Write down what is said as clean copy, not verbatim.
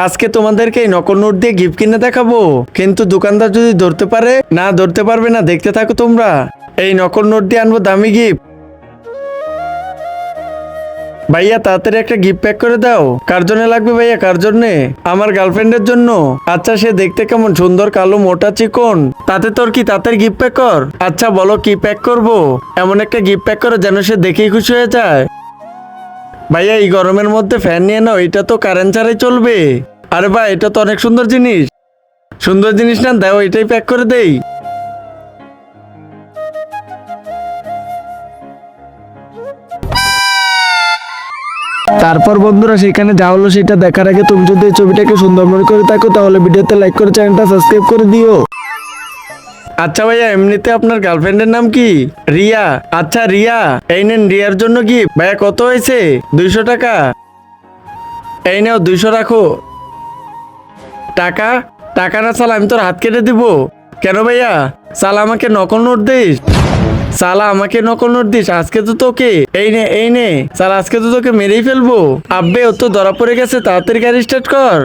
আজকে তোমাদেরকে এই নকল নোট দিয়ে গিফট কিনে দেখাবো, কিন্তু দোকানদার যদি ধরতে পারে না, ধরতে পারবে না। দেখতে থাকো তোমরা। এই নকল নোট দিয়ে আনবো দামি গিফট। ভাইয়া তাড়াতাড়ি একটা গিফট প্যাক করে দাও। কার জন্য লাগবে ভাইয়া, কার জন্যে? আমার গার্লফ্রেন্ডের জন্য। আচ্ছা, সে দেখতে কেমন? সুন্দর, কালো, মোটা, চিকন। তাতে তোর কি? তাড়াতাড়ি গিফট প্যাক কর। আচ্ছা বলো কি প্যাক করব? এমন একটা গিফট প্যাক করো যেন সে দেখেই খুশি হয়ে যায়। ভাইয়া এই গরমের মধ্যে ফ্যান নিয়ে নাও, এটা তো কারেন্ট ছাড়াই চলবে। আরে ভাই, এটা তো অনেক সুন্দর জিনিস। সুন্দর জিনিস না, দাও এটাই প্যাক করে দেই। তারপর বন্ধুরা, সেখানে যা হলো সেটা দেখার আগে তুমি যদি এই ছবিটাকে সুন্দর মনে করে থাকো তাহলে ভিডিওতে লাইক করে চ্যানেলটা সাবস্ক্রাইব করে দিও। আচ্ছা ভাইয়া, এমনিতে আপনার গার্লফ্রেন্ডের নাম কি? রিয়া। আচ্ছা রিয়া, এই নেন রিয়ার জন্য গিফট। ভাইয়া কত হয়েছে? 200 টাকা। এই নাও 200 রাখো। টাকা? টাকা না সালা, আমি তোর হাত কেটে দিব। কেন ভাইয়া? সালা আমাকে নকল নোট দিস? সালা আমাকে নকল নোট দিস? আজকে তো তোকে এই নে এই নে সালা, আজকে তো তোকে মেরেই ফেলবো। আব্বে, ও তো ধরা পড়ে গেছে, তাড়াতাড়ি গাড়ি স্টার্ট কর।